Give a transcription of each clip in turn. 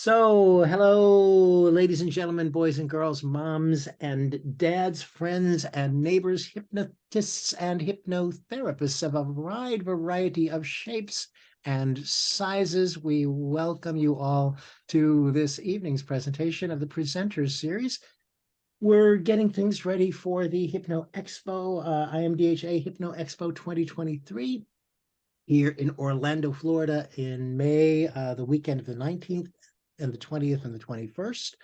So, hello, ladies and gentlemen, boys and girls, moms and dads, friends and neighbors, hypnotists and hypnotherapists of a wide variety of shapes and sizes. We welcome you all to this evening's presentation of the Presenters Series. We're getting things ready for the HypnoExpo, IMDHA HypnoExpo 2023 here in Orlando, Florida in May, the weekend of the 19th and the 20th and the 21st,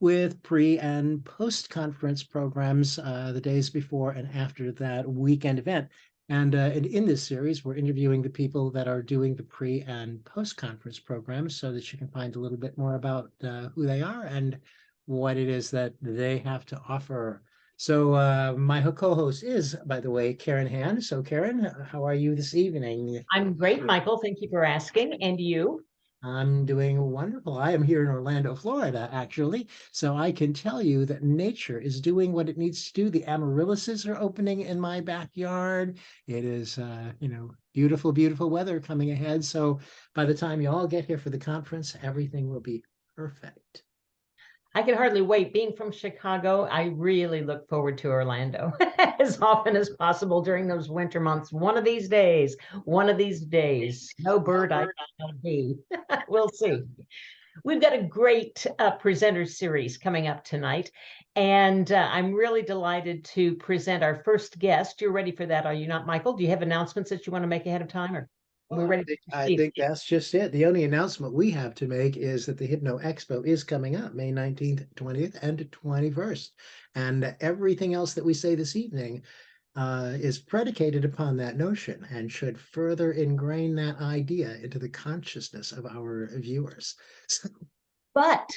with pre and post conference programs the days before and after that weekend event. And in this series, we're interviewing the people that are doing the pre and post conference programs so that you can find a little bit more about who they are and what it is that they have to offer. So my co-host is, by the way, Karen Han. So Karen, how are you this evening? I'm great, Michael. Thank you for asking. And you? I'm doing wonderful. I am here in Orlando, Florida, actually. So I can tell you that nature is doing what it needs to do. The amaryllises are opening in my backyard. It is, beautiful, beautiful weather coming ahead. So by the time you all get here for the conference, everything will be perfect. I can hardly wait. Being from Chicago, I really look forward to Orlando as often as possible during those winter months. One of these days, no bird I can be. We'll see. We've got a great presenter series coming up tonight, and I'm really delighted to present our first guest. You're ready for that, are you not, Michael? Do you have announcements that you want to make ahead of time, or we're ready to I proceed? think that's just it. The only announcement we have to make is that the Hypno Expo is coming up May 19th, 20th, and 21st. And everything else that we say this evening is predicated upon that notion and should further ingrain that idea into the consciousness of our viewers. But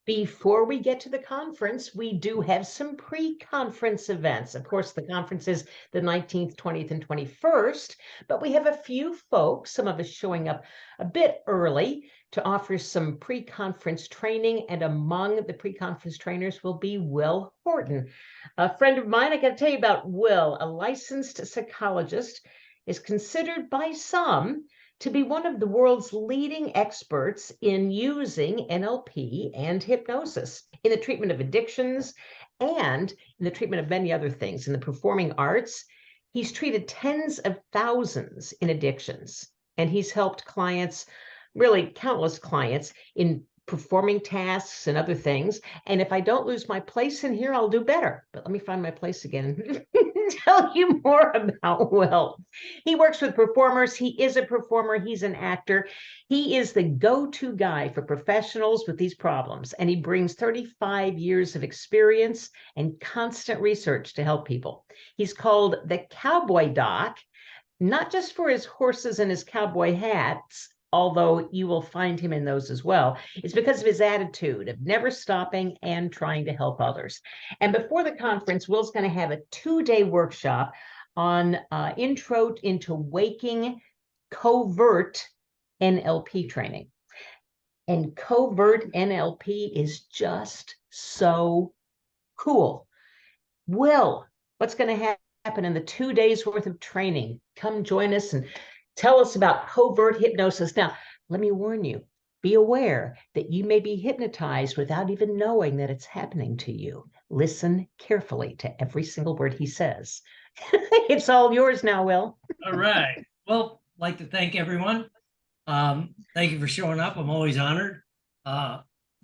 before we get to the conference, we do have some pre-conference events. Of course, the conference is the 19th, 20th, and 21st, but we have a few folks, some of us showing up a bit early to offer some pre-conference training. And among the pre-conference trainers will be Will Horton. A friend of mine, I got to tell you about Will, a licensed psychologist, is considered by some to be one of the world's leading experts in using NLP and hypnosis in the treatment of addictions and in the treatment of many other things. In the performing arts, he's treated tens of thousands in addictions, and he's helped clients, really countless clients, in performing tasks and other things. And if I don't lose my place in here, I'll do better. But let me find my place again and tell you more about Will. He works with performers. He is a performer. He's an actor. He is the go-to guy for professionals with these problems. And he brings 35 years of experience and constant research to help people. He's called the Cowboy Doc, not just for his horses and his cowboy hats, although you will find him in those as well. It's because of his attitude of never stopping and trying to help others. And before the conference, Will's going to have a 2-day workshop on intro into waking covert NLP training. And covert NLP is just so cool. Will, what's going to happen in the 2 days worth of training? Come join us and tell us about covert hypnosis. Now, let me warn you, be aware that you may be hypnotized without even knowing that it's happening to you. Listen carefully to every single word he says. It's all yours now, Will. All right. Well, I'd like to thank everyone. Thank you for showing up. I'm always honored.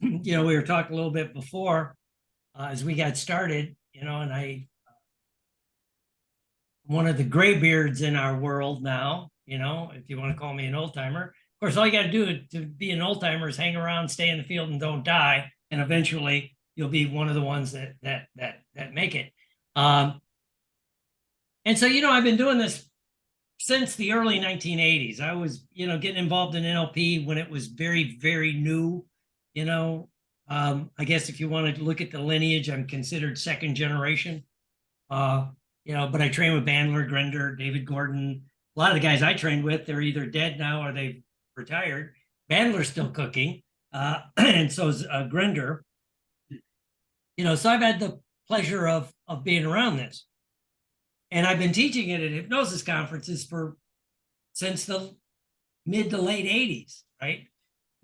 We were talking a little bit before as we got started, and I'm one of the graybeards in our world now, if you want to call me an old timer. Of course, all you got to do to be an old timer is hang around, stay in the field, and don't die. And eventually you'll be one of the ones that make it. And so, I've been doing this since the early 1980s. I was, getting involved in NLP when it was very, very new. I guess if you wanted to look at the lineage, I'm considered second generation. But I trained with Bandler, Grinder, David Gordon. A lot of the guys I trained with, they're either dead now or they've retired. Bandler's still cooking, and so is Grinder. So I've had the pleasure of being around this. And I've been teaching it at hypnosis conferences since the mid to late 80s, right?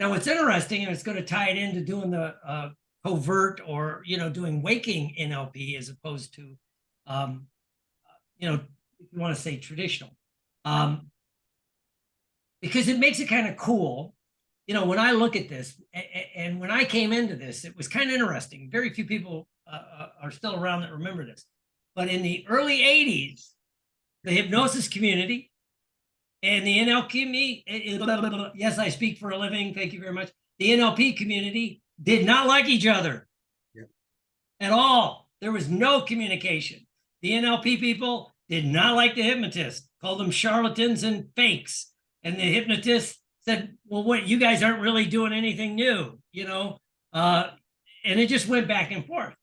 Now, what's interesting, and it's going to tie it into doing the covert or, doing waking NLP as opposed to, if you want to say traditional, because it makes it kind of cool. When I look at this, and when I came into this, it was kind of interesting. Very few people are still around that remember this. But in the early 80s, the hypnosis community and the NLP, yes, I speak for a living, thank you very much. The NLP community did not like each other at all. There was no communication. The NLP people did not like the hypnotists, called them charlatans and fakes. And the hypnotists said, well, what, you guys aren't really doing anything new, and it just went back and forth.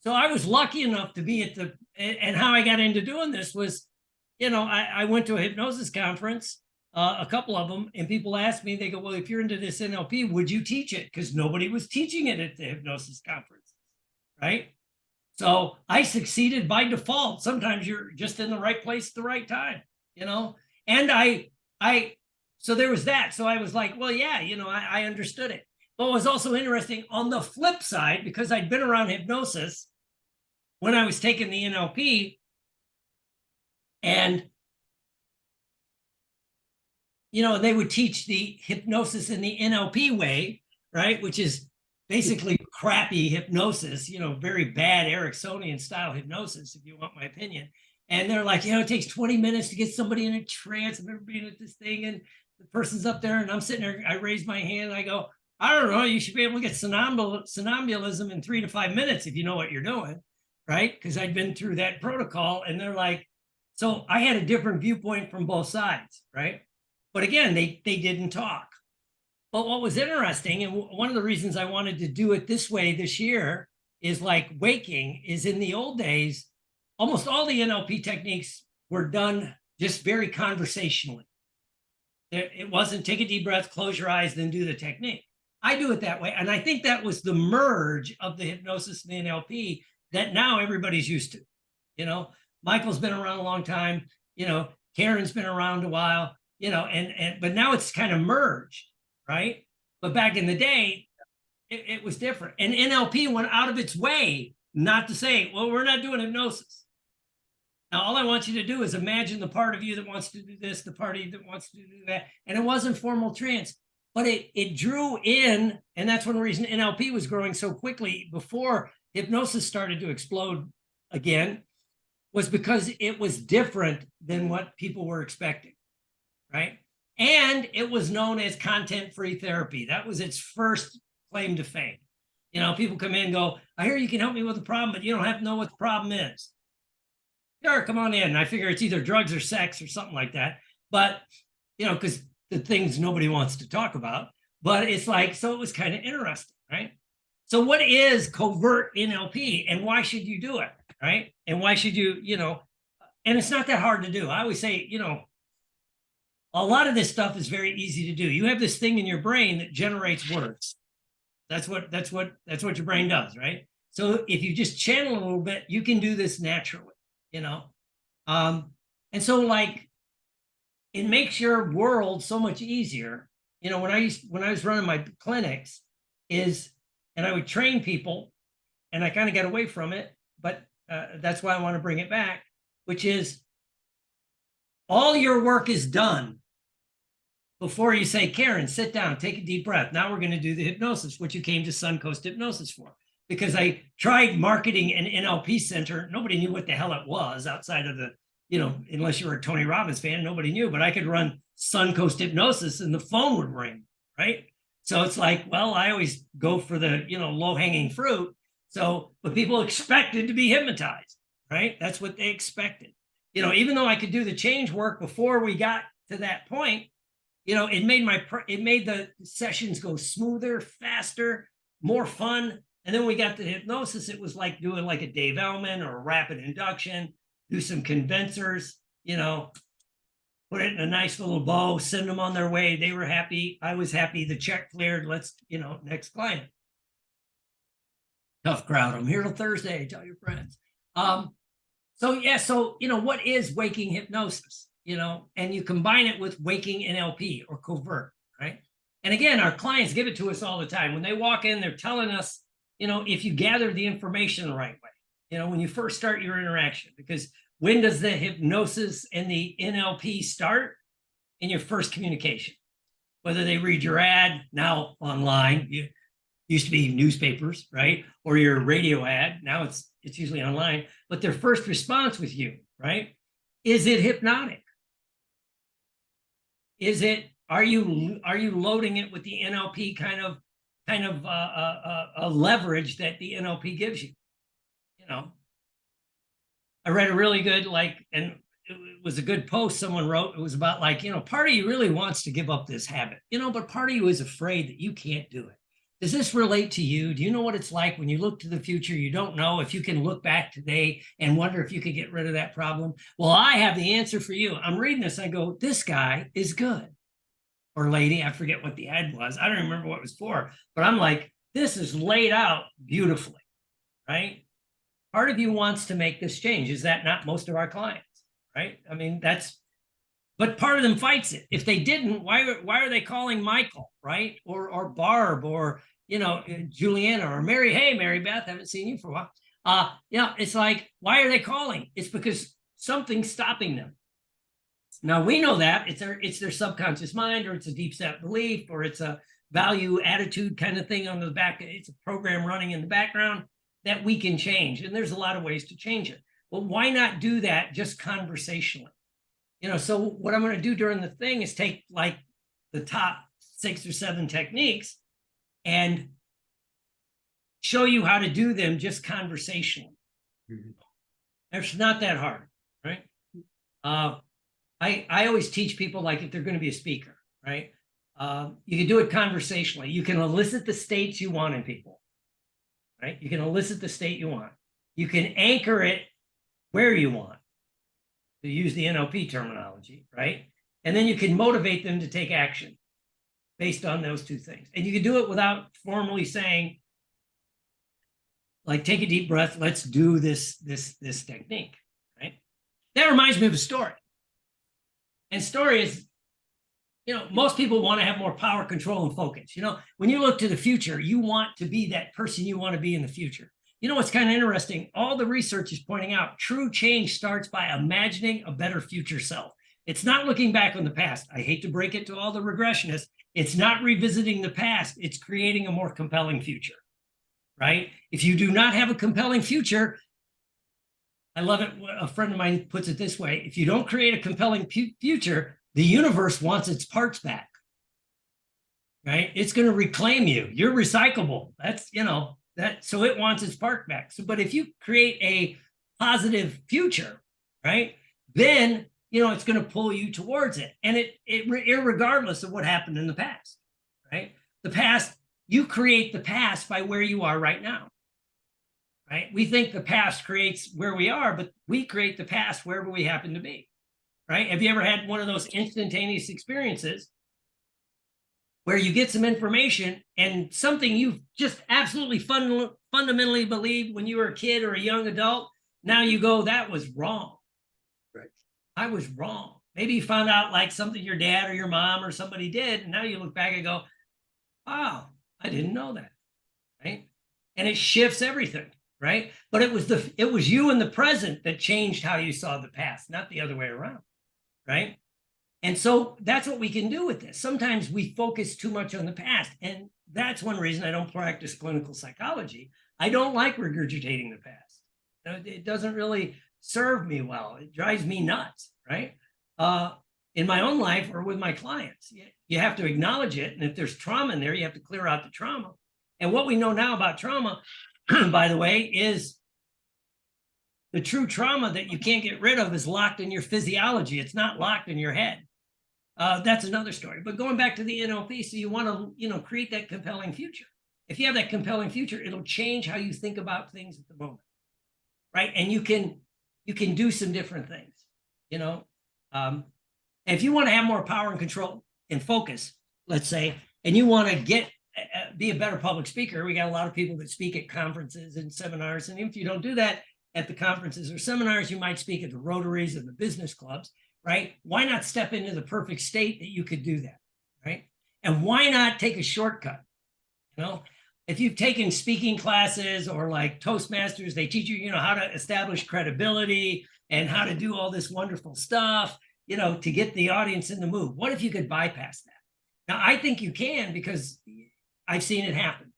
So I was lucky enough to be and how I got into doing this was, I went to a hypnosis conference, a couple of them, and people asked me, they go, well, if you're into this NLP, would you teach it? Because nobody was teaching it at the hypnosis conference, right? So I succeeded by default. Sometimes you're just in the right place at the right time, and so there was that. So I was like, well, yeah, I understood it. But what was also interesting on the flip side, because I'd been around hypnosis when I was taking the NLP, and, they would teach the hypnosis in the NLP way, right? Which is basically crappy hypnosis, very bad Ericksonian style hypnosis, if you want my opinion. And they're like, it takes 20 minutes to get somebody in a trance. I remember being at this thing and the person's up there and I'm sitting there, I raise my hand and I go, I don't know, you should be able to get somnambulism in 3 to 5 minutes if you know what you're doing, right? Because I'd been through that protocol. And they're like, so I had a different viewpoint from both sides, right? But again, they didn't talk. But what was interesting, and one of the reasons I wanted to do it this way this year is like waking is in the old days, almost all the NLP techniques were done just very conversationally. It wasn't take a deep breath, close your eyes, then do the technique. I do it that way. And I think that was the merge of the hypnosis and the NLP that now everybody's used to. Michael's been around a long time, Karen's been around a while, but now it's kind of merged, right? But back in the day, it was different. And NLP went out of its way not to say, well, we're not doing hypnosis. Now, all I want you to do is imagine the part of you that wants to do this, the part of you that wants to do that. And it wasn't formal trance, but it drew in, and that's one reason NLP was growing so quickly before hypnosis started to explode again, was because it was different than what people were expecting, right? And it was known as content-free therapy. That was its first claim to fame. People come in and go, I hear you can help me with a problem, but you don't have to know what the problem is. Sure, come on in. I figure it's either drugs or sex or something like that. But, because the things nobody wants to talk about. But it's like, so it was kind of interesting, right? So what is covert NLP and why should you do it, right? And why should you, and it's not that hard to do. I always say, a lot of this stuff is very easy to do. You have this thing in your brain that generates words. That's what your brain does, right? So if you just channel a little bit, you can do this naturally. And so like it makes your world so much easier. When I was running my clinics and I would train people and I kind of got away from it, but that's why I want to bring it back, which is all your work is done before you say, Karen, sit down, take a deep breath. Now we're going to do the hypnosis, which you came to Suncoast Hypnosis for. Because I tried marketing an NLP center. Nobody knew what the hell it was outside of the, unless you were a Tony Robbins fan, nobody knew. But I could run Suncoast Hypnosis and the phone would ring, right? So it's like, well, I always go for the, low-hanging fruit. So, but people expected to be hypnotized, right? That's what they expected. Even though I could do the change work before we got to that point, it made the sessions go smoother, faster, more fun. And then we got to hypnosis. It was like doing like a Dave Ellman or a rapid induction, do some condensers, put it in a nice little bow, send them on their way. They were happy. I was happy. The check cleared. Let's, next client. Tough crowd. I'm here till Thursday. Tell your friends. So what is waking hypnosis? And you combine it with waking NLP or covert, right? And again, our clients give it to us all the time. When they walk in, they're telling us, if you gather the information the right way, when you first start your interaction, because when does the hypnosis and the NLP start? In your first communication, whether they read your ad now online, used to be newspapers, right? Or your radio ad, now it's usually online, but their first response with you, right? Is it hypnotic? Are you loading it with the NLP kind of a leverage that the NLP gives you? I read a really good, and it was a good post someone wrote. It was about part of you really wants to give up this habit, but part of you is afraid that you can't do it. Does this relate to you? Do you know what it's like when you look to the future? You don't know if you can look back today and wonder if you could get rid of that problem. Well, I have the answer for you. I'm reading this. I go, this guy is good. Or lady, I forget what the ad was. I don't remember what it was for, but I'm like, this is laid out beautifully, right? Part of you wants to make this change. Is that not most of our clients, right? I mean, but part of them fights it. If they didn't, why are they calling Michael, right? Or Barb, or, Juliana, or Mary. Hey, Mary Beth, haven't seen you for a while. It's like, why are they calling? It's because something's stopping them. Now we know that it's their subconscious mind, or it's a deep set belief, or it's a value attitude kind of thing on the back. It's a program running in the background that we can change. And there's a lot of ways to change it. Well, why not do that just conversationally? So what I'm going to do during the thing is take the top 6 or 7 techniques and show you how to do them just conversationally. Mm-hmm. It's not that hard, right? I always teach people, if they're going to be a speaker, right? You can do it conversationally. You can elicit the states you want in people, right? You can elicit the state you want. You can anchor it where you want, to use the NLP terminology, right? And then you can motivate them to take action based on those 2 things. And you can do it without formally saying, take a deep breath, let's do this technique, right? That reminds me of a story. And story is, most people want to have more power, control, and focus. When you look to the future, you want to be that person you want to be in the future. What's kind of interesting? All the research is pointing out true change starts by imagining a better future self. It's not looking back on the past. I hate to break it to all the regressionists. It's not revisiting the past. It's creating a more compelling future, right? If you do not have a compelling future, I love it. A friend of mine puts it this way. If you don't create a compelling future, the universe wants its parts back, right? It's going to reclaim you. You're recyclable. That's, so it wants its part back. So, but if you create a positive future, right, then, it's going to pull you towards it. And it irregardless of what happened in the past, right? The past, you create the past by where you are right now. Right? We think the past creates where we are, but we create the past wherever we happen to be, right? Have you ever had one of those instantaneous experiences where you get some information and something you just absolutely fundamentally believed when you were a kid or a young adult, now you go, that was wrong. Right. I was wrong. Maybe you found out something your dad or your mom or somebody did, and now you look back and go, wow, I didn't know that, right? And it shifts everything. Right. But it was you in the present that changed how you saw the past, not the other way around. Right. And so that's what we can do with this. Sometimes we focus too much on the past. And that's one reason I don't practice clinical psychology. I don't like regurgitating the past. It doesn't really serve me well. It drives me nuts. Right. In my own life or with my clients, you have to acknowledge it. And if there's trauma in there, you have to clear out the trauma. And what we know now about trauma, by the way, is the true trauma that you can't get rid of is locked in your physiology. It's not locked in your head. That's another story. But going back to the NLP, so you want to, create that compelling future. If you have that compelling future, it'll change how you think about things at the moment, right? And you can do some different things, And if you want to have more power and control and focus, let's say, and you want to be a better public speaker. We got a lot of people that speak at conferences and seminars. And if you don't do that at the conferences or seminars, you might speak at the Rotaries and the business clubs, right? Why not step into the perfect state that you could do that, right? And why not take a shortcut? You know, if you've taken speaking classes or like Toastmasters, they teach you, you know, how to establish credibility and how to do all this wonderful stuff, you know, to get the audience in the mood. What if you could bypass that? Now, I think you can, because I've seen it happen,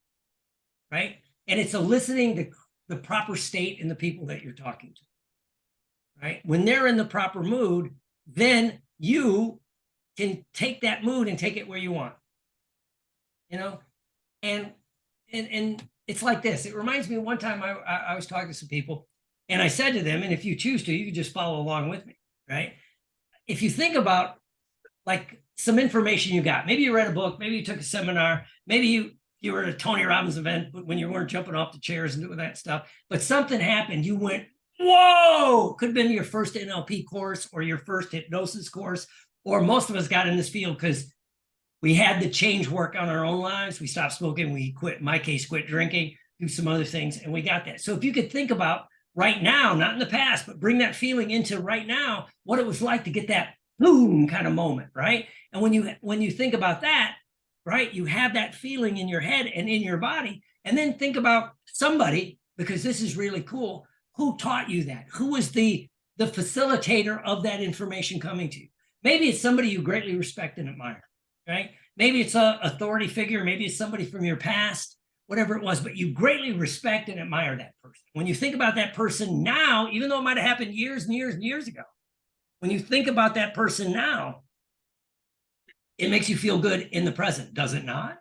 right? And it's eliciting the proper state in the people that you're talking to, right? When they're in the proper mood, then you can take that mood and take it where you want, you know? And it's like this. It reminds me, one time I was talking to some people, and I said to them, and if you choose to, you can just follow along with me, right? If you think about like some information you got, maybe you read a book, maybe you took a seminar, maybe you were at a Tony Robbins event when you weren't jumping off the chairs and doing that stuff, but something happened, you went, whoa, could have been your first NLP course or your first hypnosis course, or most of us got in this field because we had to change work on our own lives. We stopped smoking, we quit, in my case, quit drinking, do some other things, and we got that. So if you could think about right now, not in the past, but bring that feeling into right now, what it was like to get that boom kind of moment, right? And when you think about that, right, you have that feeling in your head and in your body, and then think about somebody, because this is really cool, who taught you that? Who was the facilitator of that information coming to you? Maybe it's somebody you greatly respect and admire, right? Maybe it's an authority figure, maybe it's somebody from your past, whatever it was, but you greatly respect and admire that person. When you think about that person now, even though it might have happened years and years and years ago, when you think about that person now, it makes you feel good in the present, does it not?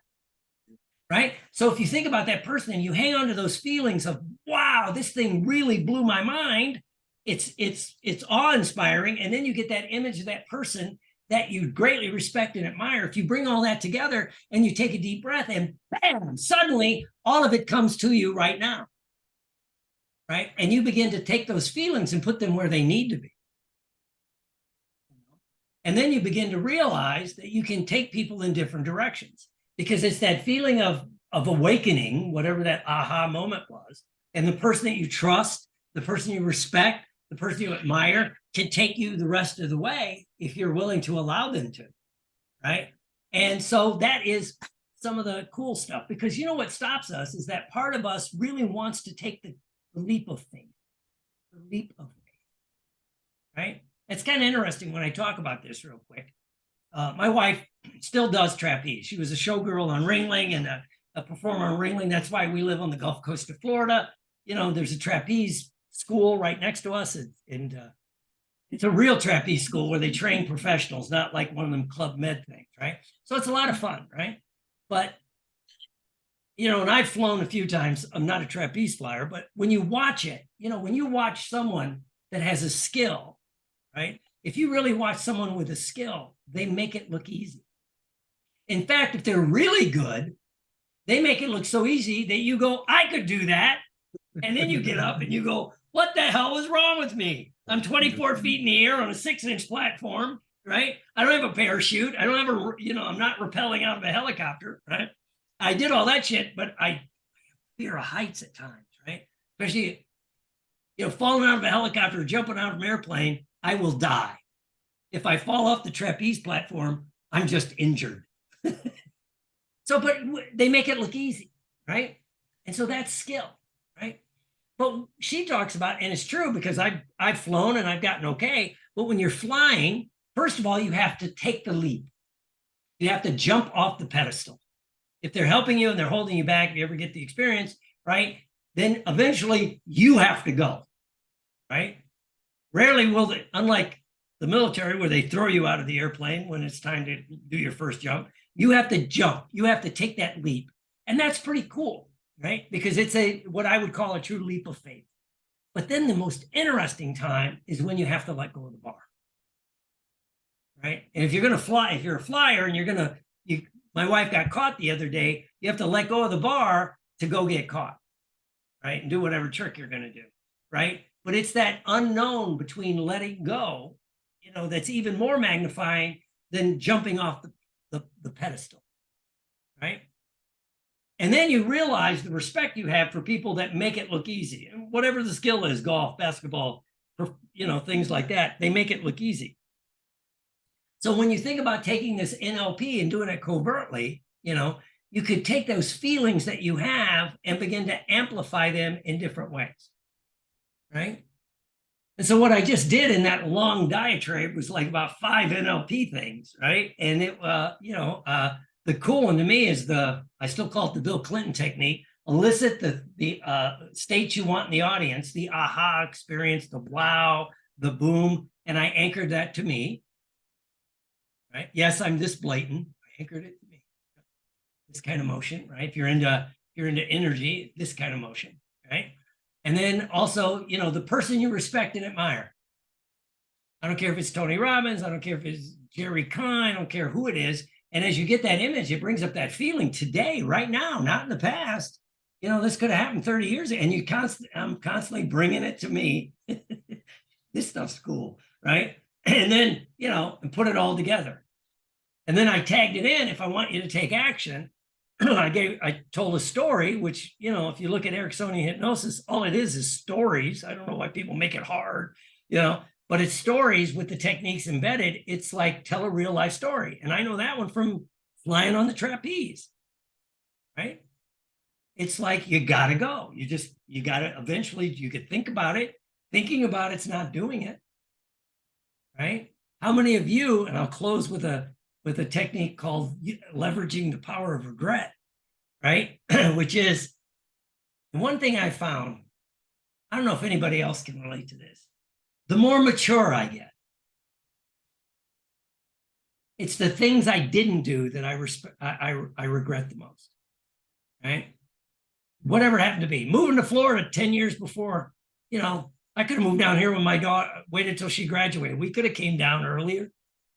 Right? So if you think about that person and you hang on to those feelings of, wow, this thing really blew my mind, it's awe-inspiring, and then you get that image of that person that you greatly respect and admire. If you bring all that together and you take a deep breath, and bam, suddenly all of it comes to you right now, right? And you begin to take those feelings and put them where they need to be. And then you begin to realize that you can take people in different directions, because it's that feeling of awakening, whatever that aha moment was, and the person that you trust, the person you respect, the person you admire can take you the rest of the way if you're willing to allow them to, right? And so that is some of the cool stuff, because you know what stops us is that part of us really wants to take the leap of faith, right? It's kind of interesting when I talk about this real quick. My wife still does trapeze. She was a showgirl on Ringling and a performer on Ringling. That's why we live on the Gulf Coast of Florida. You know, there's a trapeze school right next to us, and it's a real trapeze school where they train professionals, not like one of them Club Med things, right? So it's a lot of fun, right? But, you know, and I've flown a few times. I'm not a trapeze flyer, but when you watch it, you know, when you watch someone that has a skill, right? If you really watch someone with a skill, they make it look easy. In fact, if they're really good, they make it look so easy that you go, I could do that. And then you get up and you go, what the hell was wrong with me? I'm 24 feet in the air on a 6-inch platform, right? I don't have a parachute. I don't have a, you know, I'm not rappelling out of a helicopter, right? I did all that shit, but I fear of heights at times, right? Especially, you know, falling out of a helicopter, jumping out of an airplane, I will die. If I fall off the trapeze platform, I'm just injured. So, but they make it look easy, right? And so that's skill, right? But she talks about, and it's true because I've flown and I've gotten okay, but when you're flying, first of all, you have to take the leap. You have to jump off the pedestal. If they're helping you and they're holding you back, if you ever get the experience, right, then eventually you have to go, right? Rarely will they, unlike the military where they throw you out of the airplane when it's time to do your first jump, you have to jump. You have to take that leap. And that's pretty cool, right? Because it's what I would call a true leap of faith. But then the most interesting time is when you have to let go of the bar, right? And if you're going to fly, if you're a flyer and my wife got caught the other day, you have to let go of the bar to go get caught, right? And do whatever trick you're going to do, right? But it's that unknown between letting go, you know, that's even more magnifying than jumping off the pedestal, right? And then you realize the respect you have for people that make it look easy. And whatever the skill is, golf, basketball, you know, things like that, they make it look easy. So when you think about taking this NLP and doing it covertly, you could take those feelings that you have and begin to amplify them in different ways, right? And so what I just did in that long diatribe was like about 5 NLP things, right? And it, the cool one to me is I still call it the Bill Clinton technique. Elicit the states you want in the audience, the aha experience, the wow, the boom, and I anchored that to me, right? Yes, I'm this blatant. I anchored it to me. This kind of motion, right? If you're into energy, this kind of motion, right? And then also, the person you respect and admire. I don't care if it's Tony Robbins, I don't care if it's Jerry Kahn, I don't care who it is. And as you get that image, it brings up that feeling today, right now, not in the past. This could have happened 30 years ago, and I'm constantly bringing it to me. This stuff's cool, right? And then, and put it all together. And then I tagged it in. If I want you to take action, I told a story, which, if you look at Ericksonian hypnosis, all it is stories. I don't know why people make it hard, but it's stories with the techniques embedded. It's like tell a real life story. And I know that one from flying on the trapeze, right? It's like, you got to go. You got to eventually, you could think about it. Thinking about it's not doing it, right? How many of you, and I'll close with a technique called leveraging the power of regret, right? Which is the one thing I found, I don't know if anybody else can relate to this. The more mature I get, it's the things I didn't do that I regret the most, right? Whatever it happened to be. Moving to Florida 10 years before, I could have moved down here when my daughter waited until she graduated. We could have came down earlier.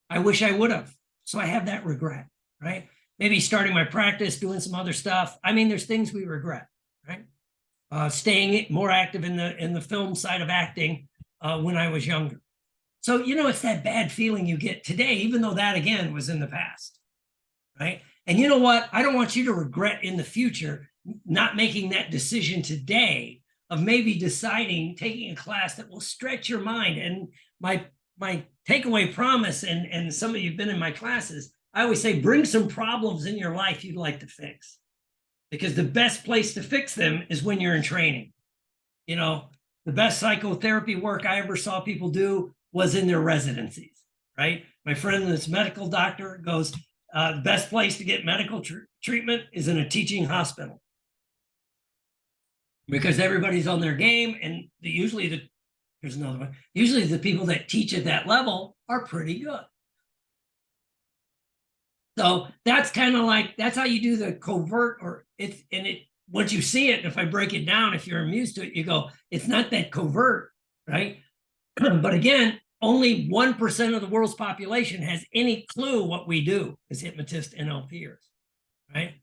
I wish I would have. So I have that regret, right? Maybe starting my practice, doing some other stuff. I mean, there's things we regret, right? Staying more active in the film side of acting when I was younger. So, it's that bad feeling you get today, even though that, again, was in the past, right? And you know what? I don't want you to regret in the future not making that decision today of maybe deciding, taking a class that will stretch your mind. And my takeaway promise, and some of you have been in my classes, I always say, bring some problems in your life you'd like to fix. Because the best place to fix them is when you're in training. The best psychotherapy work I ever saw people do was in their residencies, right? My friend that's a medical doctor goes, the best place to get medical treatment is in a teaching hospital. Because everybody's on their game, and here's another one. Usually the people that teach at that level are pretty good. So that's kind of like, that's how you do the covert, once you see it, if I break it down, if you're amused to it, you go, it's not that covert, right? But again, only 1% of the world's population has any clue what we do as hypnotists and NLPers, right?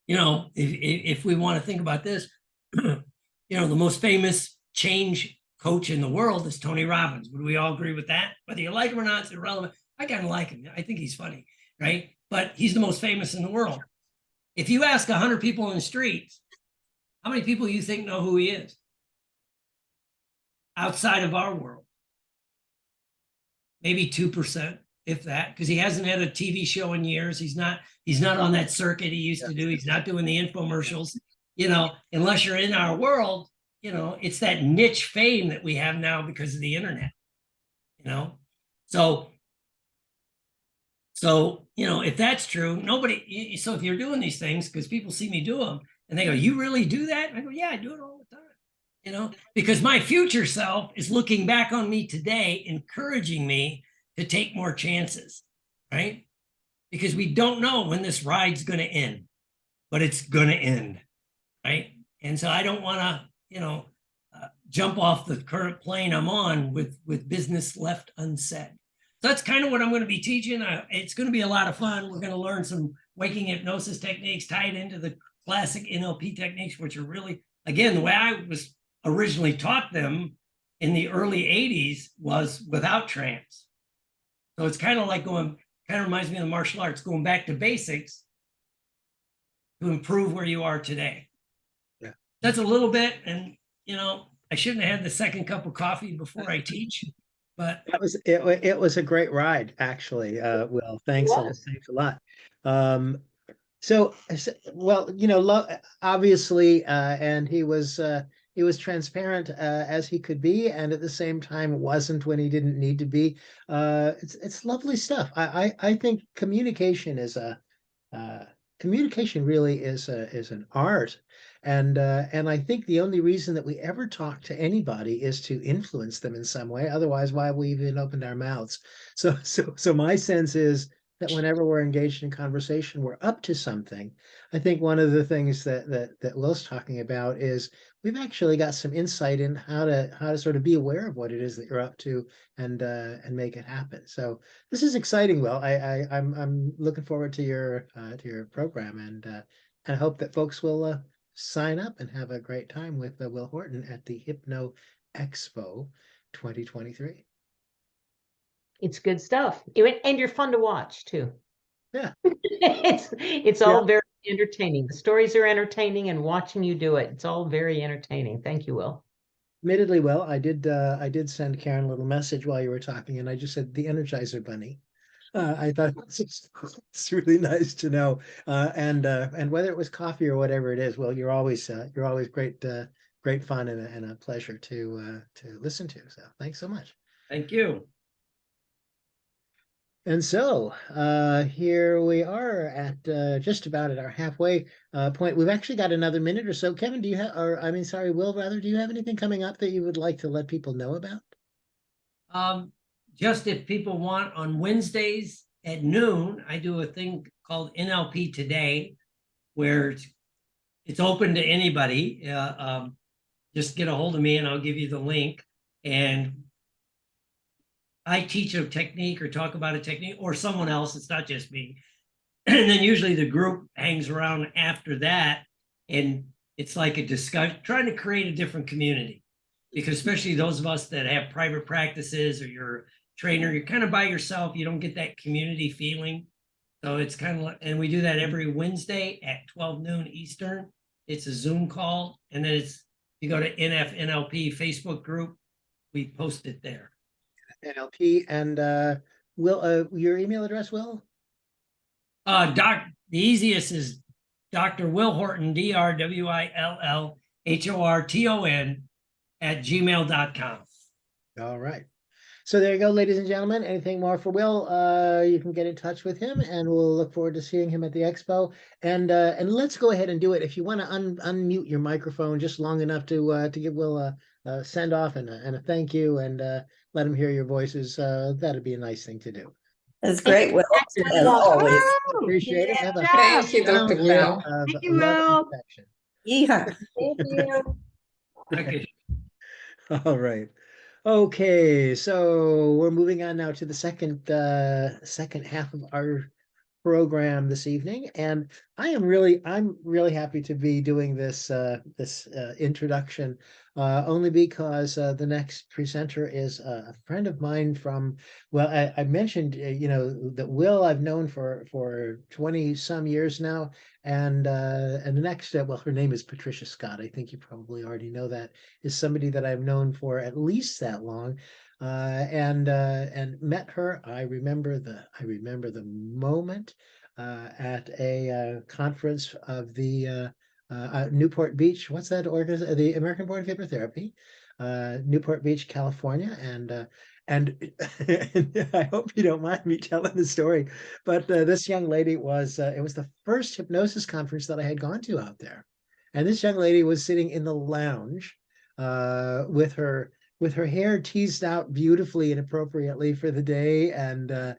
If we want to think about this, the most famous change coach in the world is Tony Robbins. Would we all agree with that? Whether you like him or not, it's irrelevant. I kind of like him. I think he's funny, right? But he's the most famous in the world. If you ask 100 people in the streets, how many people you think know who he is? Outside of our world. Maybe 2%, if that, because he hasn't had a TV show in years. He's not on that circuit he used to do. He's not doing the infomercials, unless you're in our world, it's that niche fame that we have now because of the internet, So, if that's true, so if you're doing these things, because people see me do them and they go, you really do that? And I go, yeah, I do it all the time, because my future self is looking back on me today, encouraging me to take more chances, right? Because we don't know when this ride's going to end, but it's going to end, right? And so I don't want to, jump off the current plane I'm on with business left unsaid. So that's kind of what I'm going to be teaching. It's going to be a lot of fun. We're going to learn some waking hypnosis techniques tied into the classic NLP techniques, which are really, again, the way I was originally taught them in the early 80s was without trance. So it's kind of like reminds me of the martial arts, going back to basics to improve where you are today. Yeah. That's a little bit. And, I shouldn't have had the second cup of coffee before I teach. But it was a great ride, actually. Will, was. thanks a lot. Um, well, you know, obviously, and he was transparent as he could be, and at the same time wasn't when he didn't need to be. It's lovely stuff. I think uh, communication really is an art, and I think the only reason that we ever talk to anybody is to influence them in some way. Otherwise, why have we even opened our mouths? So my sense is that whenever we're engaged in conversation, we're up to something. I think one of the things that Will's talking about is we've actually got some insight in how to sort of be aware of what it is that you're up to and make it happen. So this is exciting, Will. I'm looking forward to your program and I hope that folks will sign up and have a great time with Will Horton at the Hypno Expo 2023. It's good stuff. And you're fun to watch too. Yeah. It's Yeah. all very entertaining. The stories are entertaining and watching you do it. It's all very entertaining. Thank you, Will. Admittedly, Will, I did send Karen a little message while you were talking, and I just said the Energizer Bunny. I thought it's really nice to know. And whether it was coffee or whatever it is, well, you're always great fun and a pleasure to listen to. So thanks so much. thank you. And so here we are at just about at our halfway point. We've actually got another minute or so. Kevin, do you have, or I mean, sorry, Will, rather, do you have anything coming up that you would like to let people know about? Just if people want, on Wednesdays at noon, I do a thing called NLP Today, where it's open to anybody. Just get a hold of me and I'll give you the link. And I teach a technique or talk about a technique, or someone else. It's not just me. And then usually the group hangs around after that. And it's like a discussion, trying to create a different community. Because especially those of us that have private practices or you're a trainer, you're kind of by yourself. You don't get that community feeling. So it's kind of like, and we do that every Wednesday at 12 noon Eastern. It's a Zoom call. And then you go to NFNLP Facebook group, we post it there. NLP and Will, your email address, Will? The easiest is Dr. Will Horton, DrWillHorton @gmail.com. All right. So there you go, ladies and gentlemen. Anything more for Will? You can get in touch with him, and we'll look forward to seeing him at the expo. And let's go ahead and do it. If you want to unmute your microphone just long enough to give Will a send off and a thank you, and let him hear your voices, that'd be a nice thing to do. That's great, Will, as always. Appreciate it. Have a Thank you, Dr. Val. Thank you, Will. Yeah. Thank you. Okay. All right. Okay, so we're moving on now to the second half of our program this evening, and I'm really happy to be doing this introduction only because the next presenter is a friend of mine from, well, I mentioned you know that Will I've known for 20 some years now, and the next well, her name is Patricia Scott. I think you probably already know that, is somebody that I've known for at least that long. And met her. I remember the moment at a conference of the Newport Beach. What's that organization? The American Board of Hypnotherapy, Newport Beach, California, and I hope you don't mind me telling the story, but this young lady was it was the first hypnosis conference that I had gone to out there, and this young lady was sitting in the lounge with her hair teased out beautifully and appropriately for the day, and a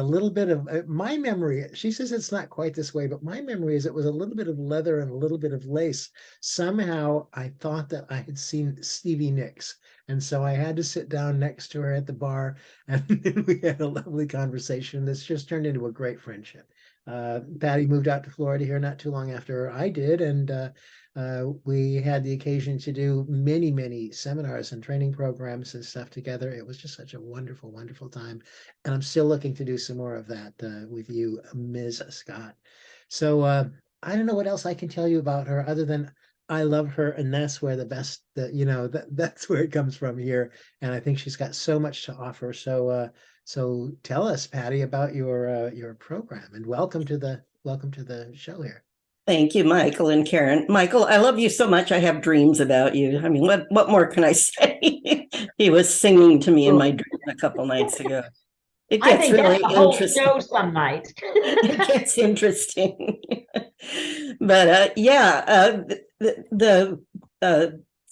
little bit of my memory. She says it's not quite this way, but my memory is it was a little bit of leather and a little bit of lace. Somehow I thought that I had seen Stevie Nicks, and so I had to sit down next to her at the bar, and we had a lovely conversation that's just turned into a great friendship. Patty moved out to Florida here not too long after I did, and we had the occasion to do many seminars and training programs and stuff together. It was just such a wonderful time, and I'm still looking to do some more of that with you, Ms. Scott. So I don't know what else I can tell you about her other than I love her, and that's where that's where it comes from here. And I think she's got so much to offer. So tell us, Patty, about your program, and welcome to the show here. Thank you, Michael and Karen. Michael, I love you so much. I have dreams about you. I mean, what more can I say? He was singing to me in my dream a couple nights ago. It I gets think really that's the whole interesting. show some night. It gets interesting. But the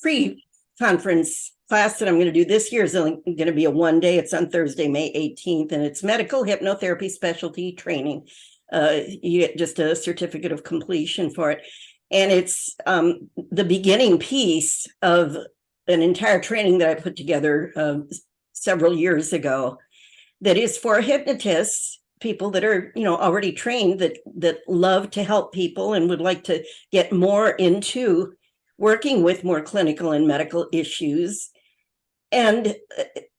pre-conference class that I'm going to do this year is only going to be a one day. It's on Thursday, May 18th, and it's medical hypnotherapy specialty training. You get just a certificate of completion for it. And it's the beginning piece of an entire training that I put together several years ago that is for hypnotists, people that are, already trained, that love to help people and would like to get more into working with more clinical and medical issues. And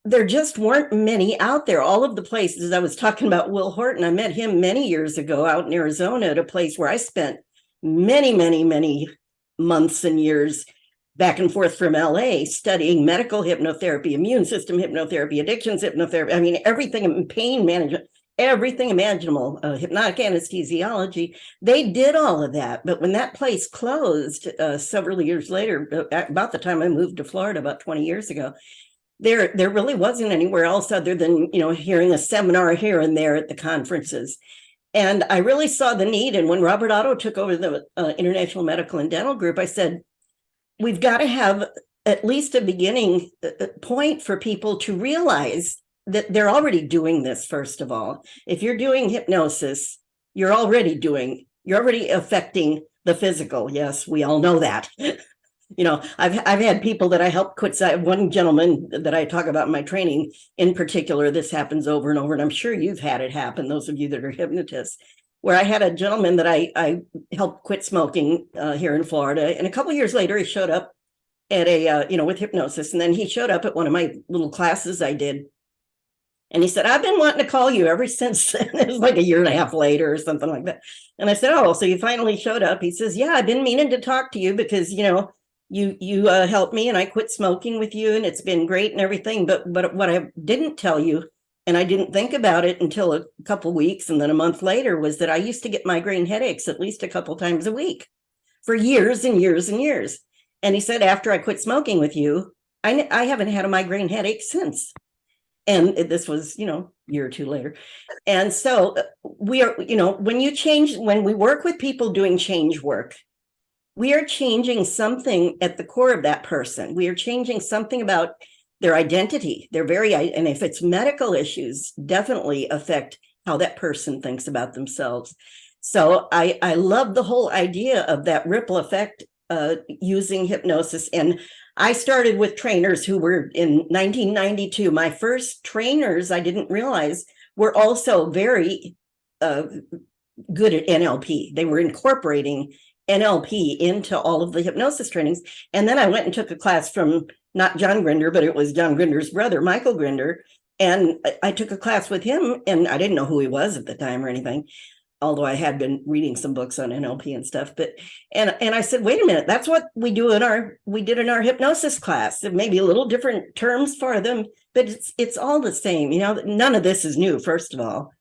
there just weren't many out there. All of the places, I was talking about Will Horton, I met him many years ago out in Arizona at a place where I spent many, many, many months and years back and forth from LA studying medical hypnotherapy, immune system hypnotherapy, addictions hypnotherapy. I mean, everything, pain management, everything imaginable, hypnotic anesthesiology. They did all of that. But when that place closed several years later, about the time I moved to Florida about 20 years ago, there really wasn't anywhere else other than, hearing a seminar here and there at the conferences. And I really saw the need. And when Robert Otto took over the International Medical and Dental Group, I said, we've got to have at least a beginning point for people to realize that they're already doing this. First of all, if you're doing hypnosis, you're already affecting the physical. Yes, we all know that. I've had people that I helped quit. I have one gentleman that I talk about in my training in particular. This happens over and over, and I'm sure you've had it happen, those of you that are hypnotists, where I had a gentleman that I helped quit smoking here in Florida. And a couple of years later, he showed up at with hypnosis. And then he showed up at one of my little classes I did. And he said, I've been wanting to call you ever since. It was like a year and a half later or something like that. And I said, oh, so you finally showed up. He says, yeah, I've been meaning to talk to you because, you helped me and I quit smoking with you and it's been great and everything. But what I didn't tell you, and I didn't think about it until a couple of weeks and then a month later, was that I used to get migraine headaches at least a couple times a week for years and years and years. And he said, after I quit smoking with you, I haven't had a migraine headache since. And this was, a year or two later. And so we are, when we work with people doing change work, we are changing something at the core of that person. We are changing something about their identity. And if it's medical issues, definitely affect how that person thinks about themselves. So I love the whole idea of that ripple effect using hypnosis. And I started with trainers who were in 1992. My first trainers, I didn't realize, were also very good at NLP. They were incorporating NLP into all of the hypnosis trainings. And then I went and took a class from not John Grinder, but it was John Grinder's brother, Michael Grinder. And I took a class with him, and I didn't know who he was at the time or anything, although I had been reading some books on NLP and stuff. But and I said, wait a minute, that's what we did in our hypnosis class. It may be a little different terms for them, but it's all the same. None of this is new, first of all.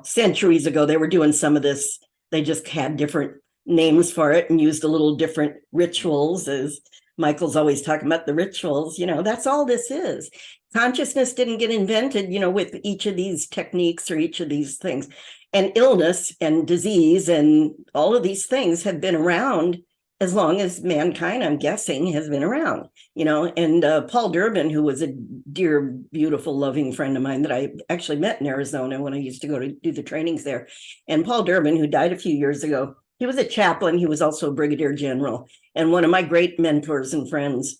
Centuries ago, they were doing some of this. They just had different names for it and used a little different rituals, as Michael's always talking about the rituals. That's all this is. Consciousness didn't get invented, with each of these techniques or each of these things. And illness and disease and all of these things have been around as long as mankind, I'm guessing, has been around, and Paul Durbin, who was a dear, beautiful, loving friend of mine that I actually met in Arizona when I used to go to do the trainings there. And Paul Durbin, who died a few years ago, he was a chaplain. He was also a brigadier general and one of my great mentors and friends.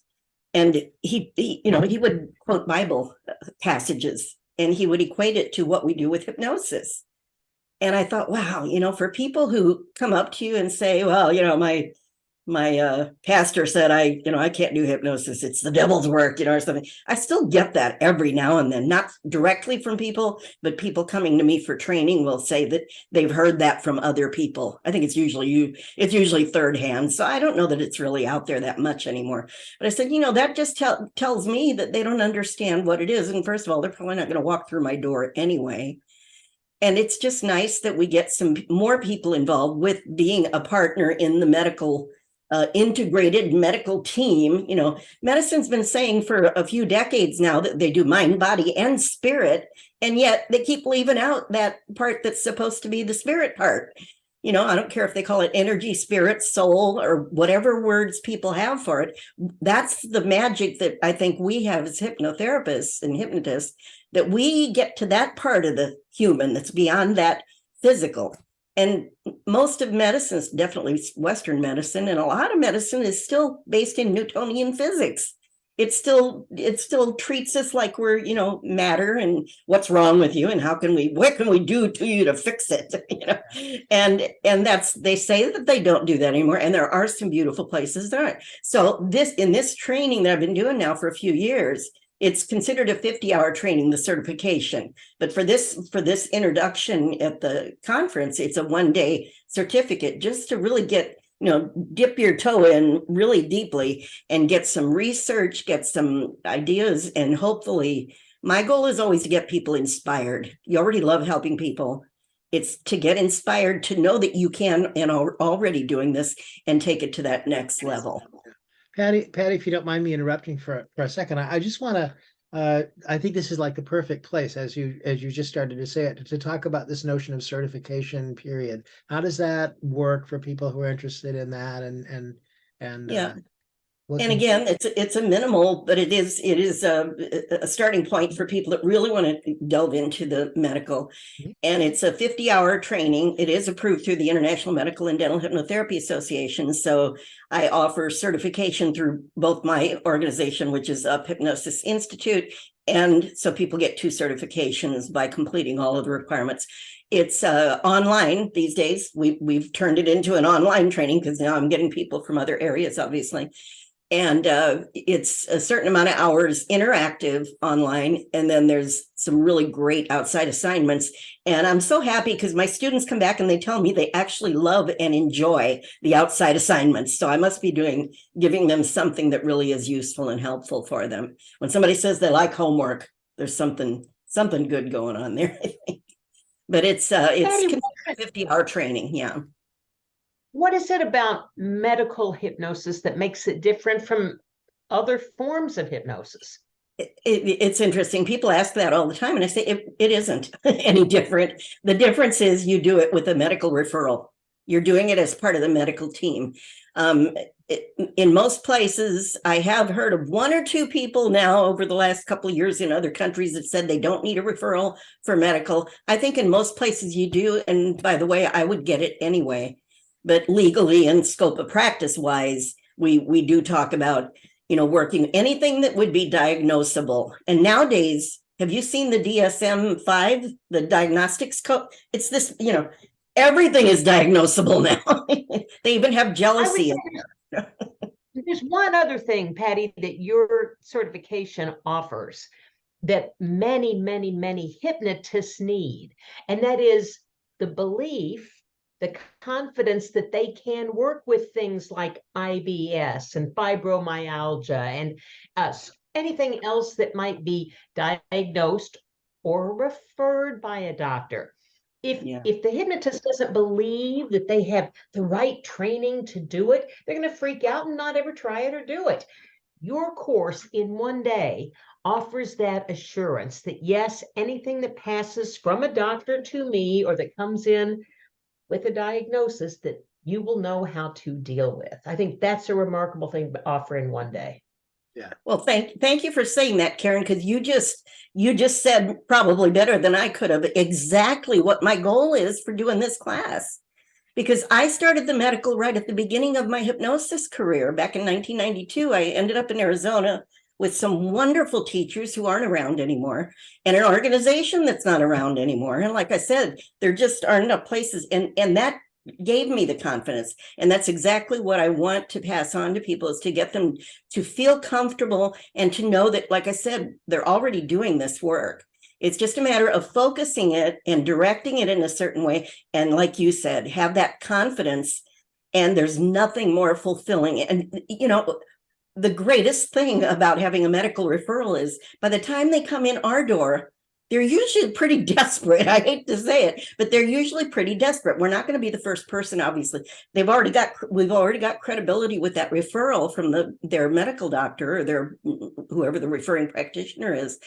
And he would quote Bible passages and he would equate it to what we do with hypnosis. And I thought, wow, for people who come up to you and say, well, pastor said, I can't do hypnosis. It's the devil's work, or something. I still get that every now and then, not directly from people, but people coming to me for training will say that they've heard that from other people. I think it's usually third hand. So I don't know that it's really out there that much anymore. But I said, that just tells me that they don't understand what it is. And first of all, they're probably not going to walk through my door anyway. And it's just nice that we get some more people involved with being a partner in the medical integrated medical team. Medicine's been saying for a few decades now that they do mind, body, and spirit, and yet they keep leaving out that part that's supposed to be the spirit part. I don't care if they call it energy, spirit, soul, or whatever words people have for it. That's the magic that I think we have as hypnotherapists and hypnotists, that we get to that part of the human that's beyond that physical. And most of medicine, definitely Western medicine, and a lot of medicine is still based in Newtonian physics. It still treats us like we're, matter, and what's wrong with you, and what can we do to you to fix it? And they say that they don't do that anymore. And there are some beautiful places that aren't. So in this training that I've been doing now for a few years, it's considered a 50-hour training, the certification. But for this introduction at the conference, it's a one-day certificate just to really get, dip your toe in really deeply and get some research, get some ideas. And hopefully, my goal is always to get people inspired. You already love helping people. It's to get inspired to know that you can and are already doing this and take it to that next level. Patty, if you don't mind me interrupting for a second, I just want to, I think this is like the perfect place, as you just started to say it, to talk about this notion of certification period. How does that work for people who are interested in that? And yeah. And again, it's a minimal, but it is a starting point for people that really want to delve into the medical. And it's a 50-hour training. It is approved through the International Medical and Dental Hypnotherapy Association. So I offer certification through both my organization, which is Up Hypnosis Institute, and so people get 2 certifications by completing all of the requirements. It's online these days. We've turned it into an online training because now I'm getting people from other areas, obviously. And it's a certain amount of hours interactive online. And then there's some really great outside assignments. And I'm so happy because my students come back and they tell me they actually love and enjoy the outside assignments. So I must be giving them something that really is useful and helpful for them. When somebody says they like homework, there's something good going on there, I think. But it's 50-hour training. Yeah. What is it about medical hypnosis that makes it different from other forms of hypnosis? It's interesting. People ask that all the time, and I say it isn't any different. The difference is you do it with a medical referral. You're doing it as part of the medical team. In most places, I have heard of 1 or 2 people now over the last couple of years in other countries that said they don't need a referral for medical. I think in most places you do. And by the way, I would get it anyway. But legally and scope of practice wise, we do talk about, working anything that would be diagnosable. And nowadays, have you seen the DSM-5, the diagnostics code? It's this, everything is diagnosable now. They even have jealousy in there. There's one other thing, Patty, that your certification offers that many, many, many hypnotists need. And that is the belief, the confidence that they can work with things like IBS and fibromyalgia and anything else that might be diagnosed or referred by a doctor. If the hypnotist doesn't believe that they have the right training to do it, they're going to freak out and not ever try it or do it. Your course in one day offers that assurance that yes, anything that passes from a doctor to me or that comes in with a diagnosis, that you will know how to deal with. I think that's a remarkable thing to offer in one day. Yeah. Well, thank you for saying that, Karen, because you just said probably better than I could have exactly what my goal is for doing this class. Because I started the medical right at the beginning of my hypnosis career back in 1992. I ended up in Arizona with some wonderful teachers who aren't around anymore and an organization that's not around anymore. And like I said, there just aren't enough places. And that gave me the confidence. And that's exactly what I want to pass on to people, is to get them to feel comfortable and to know that, like I said, they're already doing this work. It's just a matter of focusing it and directing it in a certain way. And like you said, have that confidence. And there's nothing more fulfilling. And, you know, the greatest thing about having a medical referral is by the time they come in our door, they're usually pretty desperate. I hate to say it, but they're usually pretty desperate. We're not going to be the first person, obviously. We've already got credibility with that referral from their medical doctor or their whoever the referring practitioner is.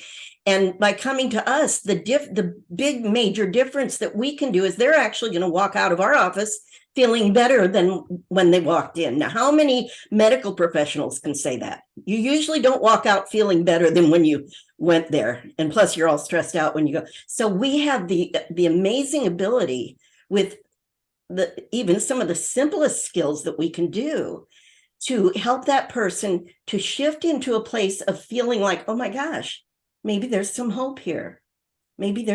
And by coming to us, the big major difference that we can do is they're actually going to walk out of our office feeling better than when they walked in. Now, how many medical professionals can say that? You usually don't walk out feeling better than when you went there. And plus, you're all stressed out when you go. So we have the amazing ability with even some of the simplest skills that we can do to help that person to shift into a place of feeling like, oh my gosh, maybe there's some hope here. Maybe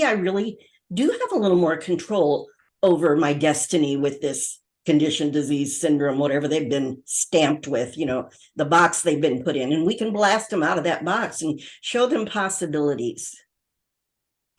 I really do have a little more control over my destiny with this condition, disease, syndrome, whatever they've been stamped with, you know, the box they've been put in. And we can blast them out of that box and show them possibilities.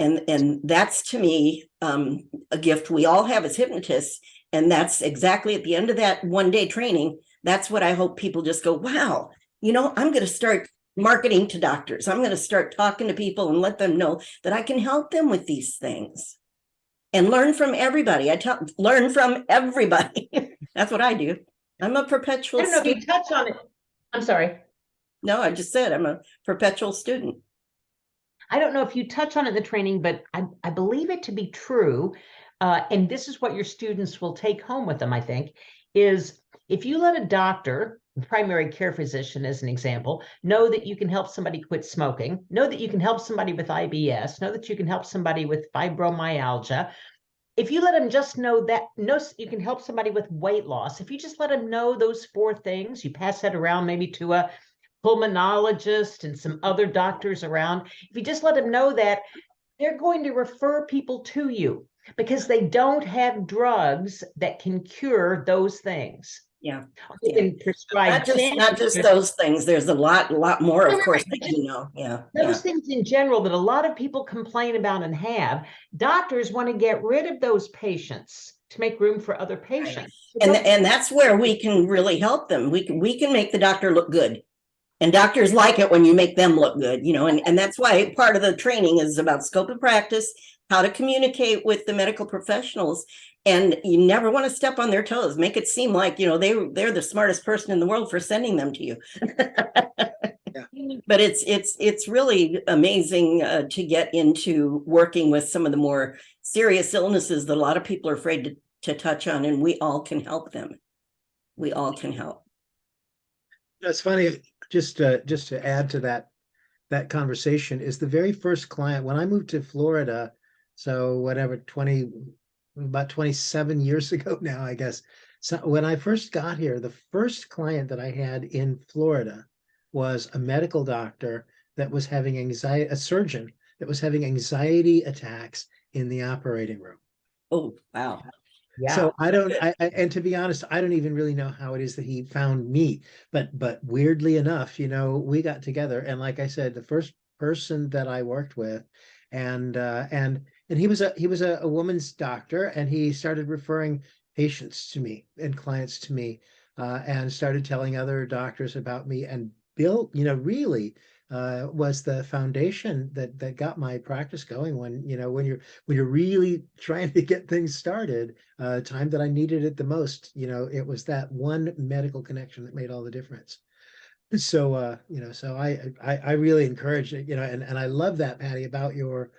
And that's, to me, a gift we all have as hypnotists. And that's exactly at the end of that one-day training. That's what I hope people just go, wow, you know, I'm going to start marketing to doctors. I'm going to start talking to people and let them know that I can help them with these things. And learn from everybody. Learn from everybody. That's what I do. I'm a perpetual I don't know student. if you touch on it. I'm sorry. No, I just said I'm a perpetual student. I don't know if you touch on it in the training, but I believe it to be true. And this is what your students will take home with them, I think, is if you let a doctor, primary care physician as an example, know that you can help somebody quit smoking, know that you can help somebody with IBS, know that you can help somebody with fibromyalgia. If you let them just know you can help somebody with weight loss. If you just let them know those 4 things, you pass that around maybe to a pulmonologist and some other doctors around. If you just let them know that, they're going to refer people to you because they don't have drugs that can cure those things. Yeah. They can prescribe Not just those things. There's a lot more, of course, that you know. Yeah. Those things in general that a lot of people complain about and have. Doctors want to get rid of those patients to make room for other patients. Right. And that's where we can really help them. We can make the doctor look good. And doctors like it when you make them look good, you know, and that's why part of the training is about scope of practice, how to communicate with the medical professionals. And you never want to step on their toes, make it seem like, you know, they're the smartest person in the world for sending them to you. Yeah. But it's really amazing to get into working with some of the more serious illnesses that a lot of people are afraid to touch on, and we all can help them. We all can help. That's funny. Just to add to that conversation, is the very first client when I moved to Florida. So whatever, about 27 years ago now, I guess. So when I first got here, the first client that I had in Florida was a medical doctor that was having anxiety, a surgeon that was having anxiety attacks in the operating room. Oh, wow. Yeah. So and to be honest, I don't even really know how it is that he found me, but weirdly enough, you know, we got together, and like I said, the first person that I worked with, and he was a woman's doctor, and he started referring patients to me and clients to me, and started telling other doctors about me, and built, you know, really was the foundation that got my practice going when you're really trying to get things started, time that I needed it the most. You know, it was that one medical connection that made all the difference. So so I really encourage it, and I love that, Patty, about your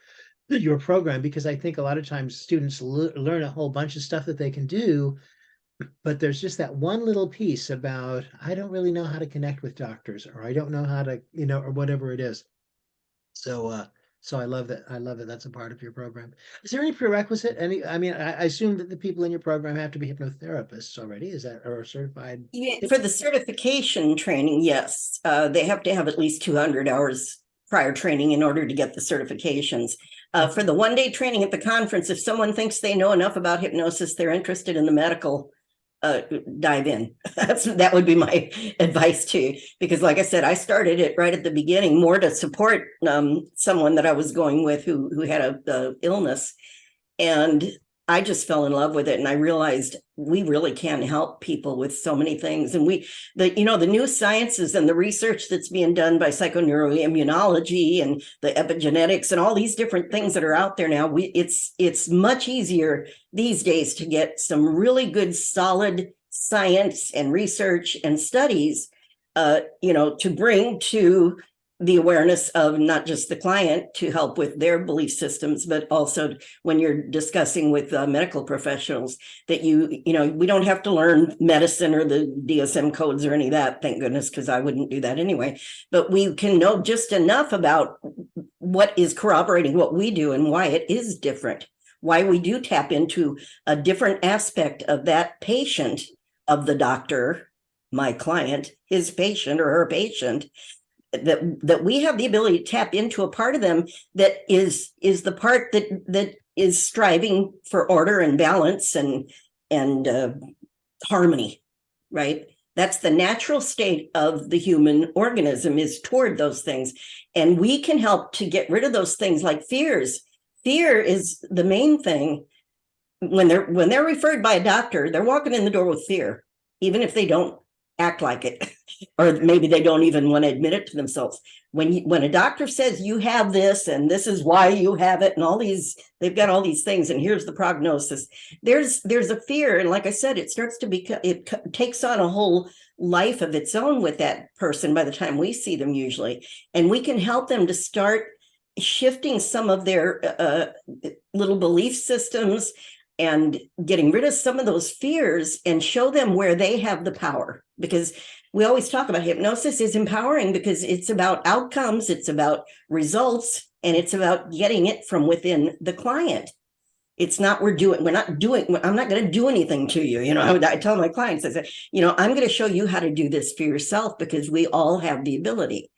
program, because I think a lot of times students learn a whole bunch of stuff that they can do, but there's just that one little piece about, I don't really know how to connect with doctors, or I don't know how to, or whatever it is. So I love that. I love that that's a part of your program. Is there any prerequisite? I assume that the people in your program have to be hypnotherapists already. Is that, or certified? Yeah, for the certification training, yes. They have to have at least 200 hours prior training in order to get the certifications. For the one-day training at the conference, if someone thinks they know enough about hypnosis, they're interested in the medical, dive in. That would be my advice too, because like I said, I started it right at the beginning, more to support someone that I was going with who had a illness, and I just fell in love with it, and I realized we really can help people with so many things. And the new sciences and the research that's being done by psychoneuroimmunology and the epigenetics and all these different things that are out there now, it's much easier these days to get some really good, solid science and research and studies, to bring to the awareness of not just the client to help with their belief systems, but also when you're discussing with medical professionals that we don't have to learn medicine or the DSM codes or any of that, thank goodness, because I wouldn't do that anyway. But we can know just enough about what is corroborating what we do and why it is different, why we do tap into a different aspect of that patient, of the doctor, my client, his patient or her patient, that we have the ability to tap into a part of them that is the part that is striving for order and balance and harmony, right? That's the natural state of the human organism, is toward those things. And we can help to get rid of those things like fears. Fear is the main thing. When they're referred by a doctor, they're walking in the door with fear, even if they don't act like it, or maybe they don't even want to admit it to themselves. When a doctor says you have this and this is why you have it, and all these, they've got all these things, and here's the prognosis, there's a fear. And like I said, it starts to become, it takes on a whole life of its own with that person by the time we see them usually. And we can help them to start shifting some of their little belief systems and getting rid of some of those fears and show them where they have the power. Because we always talk about hypnosis is empowering, because it's about outcomes, it's about results, and it's about getting it from within the client. It's not I'm not going to do anything to you. I tell my clients, I say, I'm going to show you how to do this for yourself, because we all have the ability.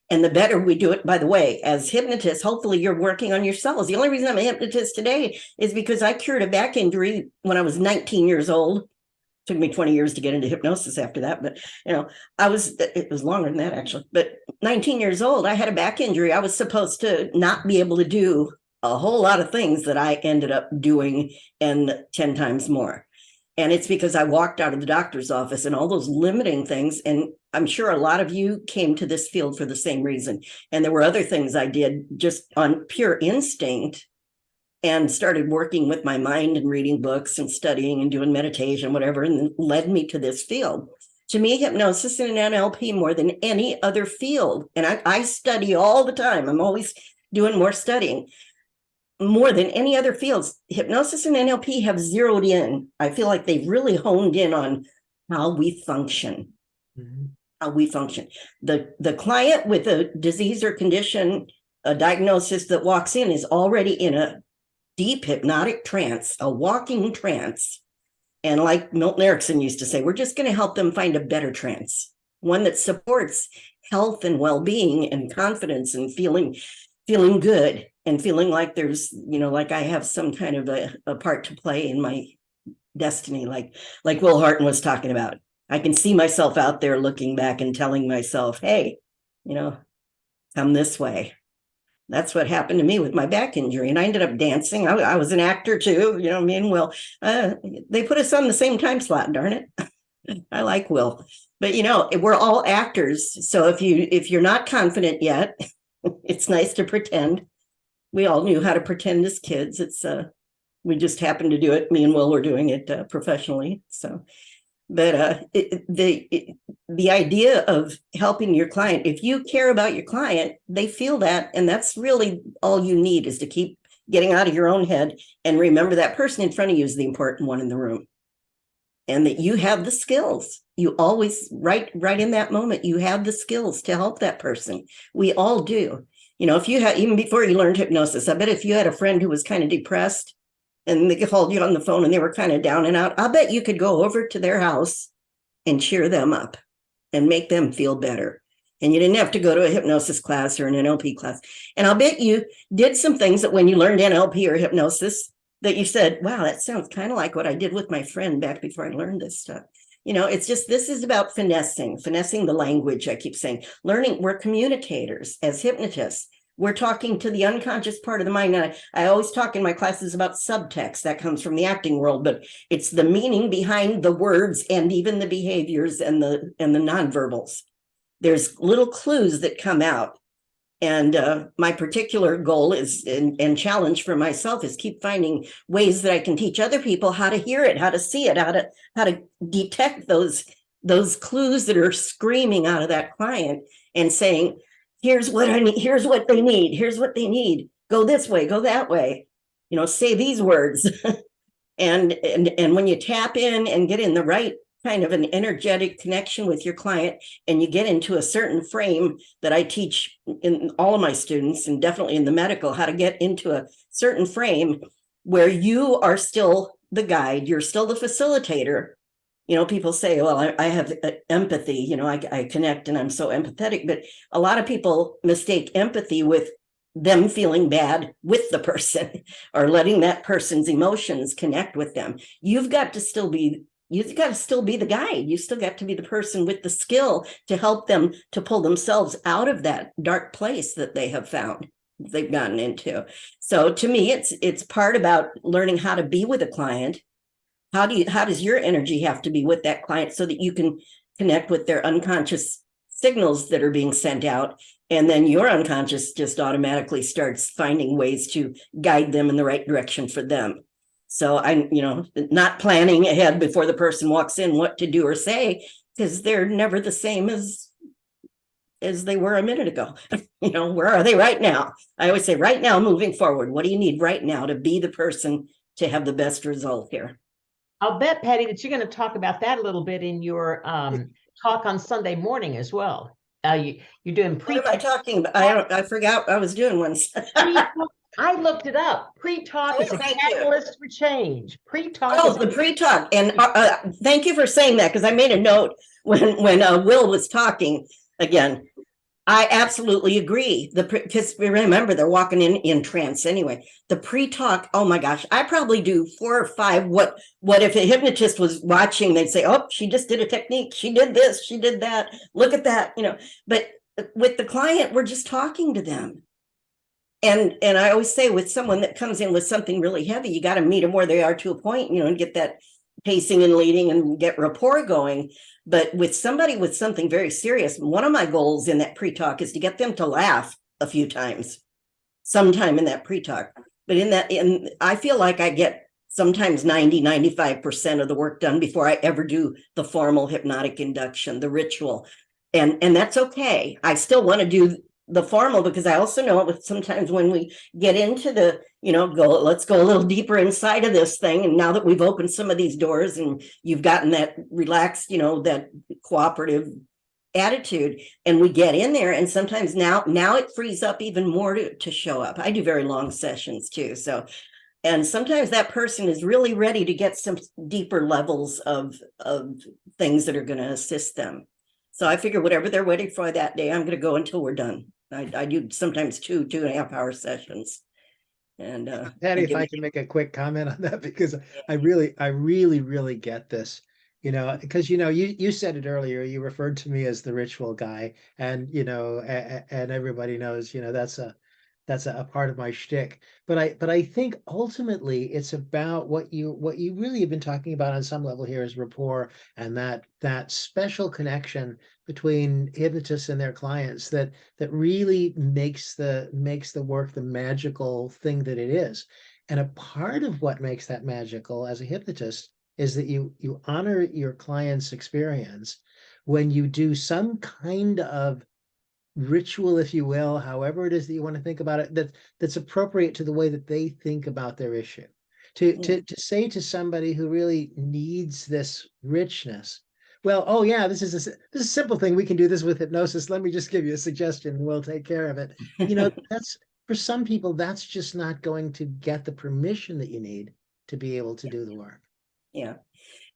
And the better we do it, by the way, as hypnotists, hopefully you're working on yourselves. The only reason I'm a hypnotist today is because I cured a back injury when I was 19 years old. Took me 20 years to get into hypnosis after that. But, it was longer than that actually. But 19 years old, I had a back injury. I was supposed to not be able to do a whole lot of things that I ended up doing, and 10 times more. And it's because I walked out of the doctor's office and all those limiting things. And I'm sure a lot of you came to this field for the same reason. And there were other things I did just on pure instinct, and started working with my mind and reading books and studying and doing meditation, whatever, and led me to this field. To me, hypnosis and NLP more than any other field. And I study all the time. I'm always doing more studying. More than any other fields, hypnosis and NLP have zeroed in. I feel like they've really honed in on how we function. Mm-hmm. How we function. The client with a disease or condition, a diagnosis that walks in, is already in a deep hypnotic trance, a walking trance. And like Milton Erickson used to say, we're just going to help them find a better trance, one that supports health and well-being and confidence and feeling good, and feeling like there's, like I have some kind of a part to play in my destiny, like Will Horton was talking about. I can see myself out there looking back and telling myself, hey, come this way. That's what happened to me with my back injury. And I ended up dancing. I was an actor too, me and Will. They put us on the same time slot, darn it. I like Will. But, we're all actors. So if you're not confident yet, it's nice to pretend. We all knew how to pretend as kids. We just happened to do it. Me and Will were doing it professionally. So, but the idea of helping your client, if you care about your client, they feel that, and that's really all you need, is to keep getting out of your own head and remember that person in front of you is the important one in the room, and that you have the skills. You always, right in that moment, you have the skills to help that person. We all do. If you had, even before you learned hypnosis, I bet if you had a friend who was kind of depressed and they called you on the phone and they were kind of down and out, I bet you could go over to their house and cheer them up and make them feel better. And you didn't have to go to a hypnosis class or an NLP class. And I'll bet you did some things that when you learned NLP or hypnosis that you said, wow, that sounds kind of like what I did with my friend back before I learned this stuff. It's just, this is about finessing the language. I keep saying, learning, we're communicators as hypnotists. We're talking to the unconscious part of the mind. And I always talk in my classes about subtext. That comes from the acting world, but it's the meaning behind the words and even the behaviors and the nonverbals. There's little clues that come out. And my particular goal is, and challenge for myself, is keep finding ways that I can teach other people how to hear it, how to see it, how to detect those clues that are screaming out of that client and saying, here's what I need, here's what they need, go this way, go that way, say these words. and when you tap in and get in the right kind of an energetic connection with your client, and you get into a certain frame that I teach in all of my students, and definitely in the medical, how to get into a certain frame where you are still the guide, you're still the facilitator. People say, well, I have empathy, I connect and I'm so empathetic, but a lot of people mistake empathy with them feeling bad with the person or letting that person's emotions connect with them. You've got to still be the guide. You still got to be the person with the skill to help them to pull themselves out of that dark place that they have found, they've gotten into. So to me, it's part about learning how to be with a client. How does your energy have to be with that client so that you can connect with their unconscious signals that are being sent out, and then your unconscious just automatically starts finding ways to guide them in the right direction for them. So I'm, not planning ahead before the person walks in what to do or say, because they're never the same as they were a minute ago. Where are they right now? I always say right now, moving forward, what do you need right now to be the person to have the best result here? I'll bet, Patty, that you're going to talk about that a little bit in your talk on Sunday morning as well. You're doing What am I talking about? I forgot I was doing one. I looked it up. Pre-talk is a catalyst for change. Pre-talk. Oh, the pre-talk. And thank you for saying that, because I made a note when Will was talking again. I absolutely agree. Because remember, they're walking in trance anyway. The pre-talk, oh my gosh, I probably do 4 or 5. What if a hypnotist was watching, they'd say, oh, she just did a technique. She did this, she did that. Look at that, But with the client, we're just talking to them. And I always say, with someone that comes in with something really heavy, you got to meet them where they are to a point, and get that pacing and leading and get rapport going. But with somebody with something very serious, one of my goals in that pre-talk is to get them to laugh a few times, sometime in that pre-talk. But I feel like I get sometimes 95% of the work done before I ever do the formal hypnotic induction, the ritual. And that's okay. I still want to do the formal, because I also know sometimes when we get into the, let's go a little deeper inside of this thing. And now that we've opened some of these doors and you've gotten that relaxed, that cooperative attitude, and we get in there, and sometimes now it frees up even more to show up. I do very long sessions too. So, and sometimes that person is really ready to get some deeper levels of things that are going to assist them. So I figure whatever they're waiting for that day, I'm going to go until we're done. I do sometimes 2.5 hour sessions. And Patty, if I can make a quick comment on that, because I really get this, because you said it earlier, you referred to me as the ritual guy, and and everybody knows, that's a part of my shtick. But I think ultimately it's about what you really have been talking about on some level here is rapport, and that special connection between hypnotists and their clients that really makes the work the magical thing that it is. And a part of what makes that magical as a hypnotist is that you honor your client's experience when you do some kind of ritual, if you will, however it is that you want to think about it, that's appropriate to the way that they think about their issue. To say to somebody who really needs this richness, well, oh yeah, this is a simple thing. We can do this with hypnosis. Let me just give you a suggestion and we'll take care of it. That's, for some people, that's just not going to get the permission that you need to be able to do the work. Yeah.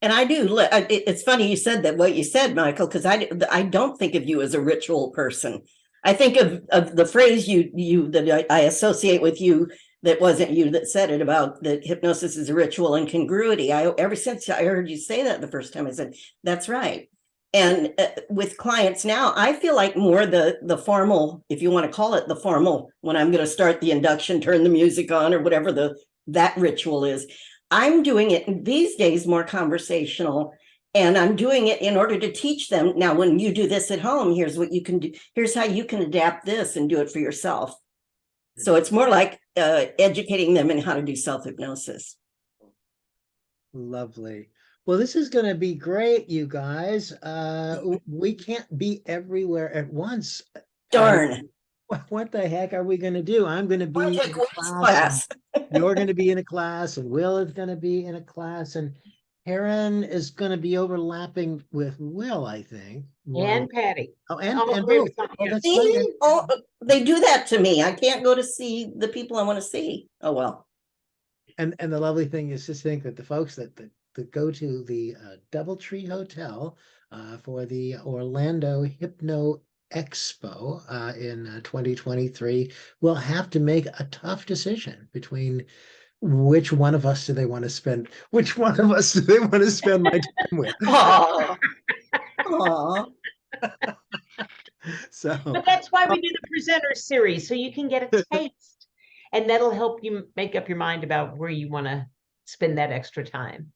And I do. It's funny you said that, what you said, Michael, because I don't think of you as a ritual person. I think of the phrase that I associate with you, that wasn't you that said it, about that hypnosis is a ritual and congruity. Ever since I heard you say that the first time, I said, that's right. And with clients now, I feel like more the formal, if you want to call it the formal, when I'm going to start the induction, turn the music on, or whatever that ritual is. I'm doing it these days more conversational, and I'm doing it in order to teach them. Now, when you do this at home, here's what you can do. Here's how you can adapt this and do it for yourself. So it's more like educating them in how to do self-hypnosis. Lovely. Well, this is going to be great, you guys. We can't be everywhere at once. Darn. What the heck are we going to do? I'm going to be in a class. You're going to be in a class, and Will is going to be in a class, and Karen is going to be overlapping with Will, I think. And Patty. Oh, and Both. that's See? right. Oh, they do that to me. I can't go to see the people I want to see. Oh, well. And the lovely thing is, just think that the folks that go to the DoubleTree Hotel for the Orlando HypnoExpo in 2023 will have to make a tough decision between which one of us do they want to spend my time with. Aww. Aww. So, But that's why we do the presenter series, so you can get a taste, and that'll help you make up your mind about where you want to spend that extra time.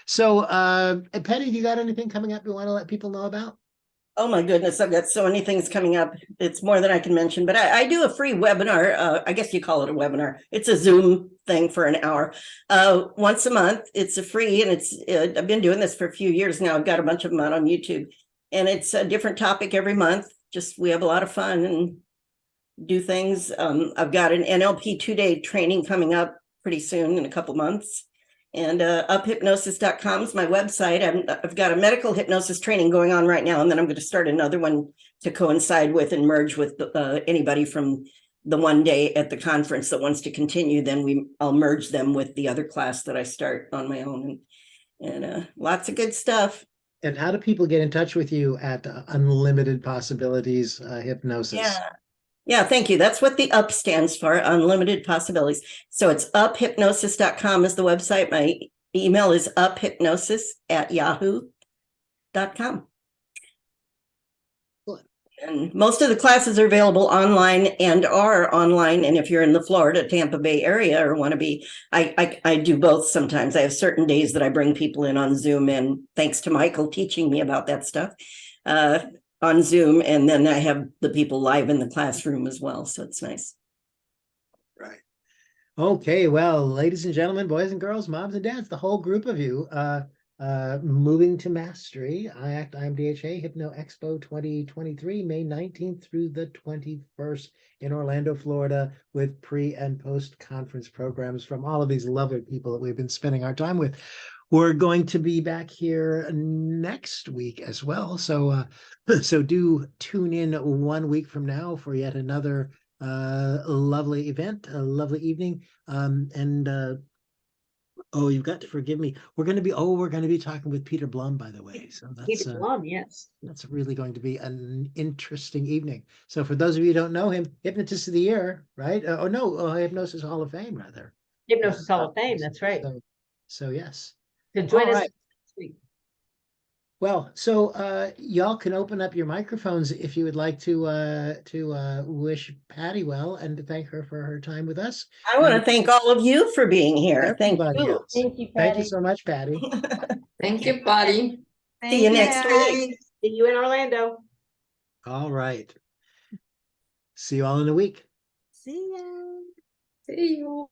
so Penny, do you got anything coming up you want to let people know about? Oh my goodness, I've got so many things coming up. It's more than I can mention, but I do a free webinar. I guess you call it a webinar. It's a Zoom thing for an hour. Once a month. It's a free, and I've been doing this for a few years now. I've got a bunch of them out on YouTube, and it's a different topic every month. Just, we have a lot of fun and do things. I've got an NLP 2-day training coming up pretty soon, in a couple months. And uphypnosis.com is my website. I've got a medical hypnosis training going on right now, and then I'm going to start another one to coincide with and merge with anybody from the one day at the conference that wants to continue. Then I'll merge them with the other class that I start on my own, and lots of good stuff. And how do people get in touch with you at Unlimited Possibilities Hypnosis? Yeah, thank you. That's what the UP stands for, Unlimited Possibilities. So it's uphypnosis.com is the website. My email is uphypnosis@yahoo.com. Cool. And most of the classes are available online and are online. And if you're in the Florida, Tampa Bay area, or want to be, I do both sometimes. I have certain days that I bring people in on Zoom, and thanks to Michael teaching me about that stuff. On Zoom, and then I have the people live in the classroom as well, so it's nice. Right. Okay, well, ladies and gentlemen, boys and girls, moms and dads, the whole group of you, moving to mastery, IACT IMDHA HypnoExpo 2023, May 19th through the 21st in Orlando, Florida, with pre and post conference programs from all of these lovely people that we've been spending our time with. We're going to be back here next week as well. So do tune in 1 week from now for yet another lovely event, a lovely evening. Oh, you've got to forgive me. We're going to be talking with Peter Blum, by the way. So that's Peter Blum, yes. That's really going to be an interesting evening. So for those of you who don't know him, Hypnotist of the Year, right? Hypnosis Hall of Fame, rather. Hypnosis Hall of Fame, that's right. So yes. So join us right. next week. Well, so y'all can open up your microphones if you would like to wish Patty well and to thank her for her time with us. I want to thank all of you for being here. Thank you. Else. Thank you, Patty. Thank you so much, Patty. Thank you, Patty. See you next week. See you in Orlando. All right. See you all in a week. See ya. See you.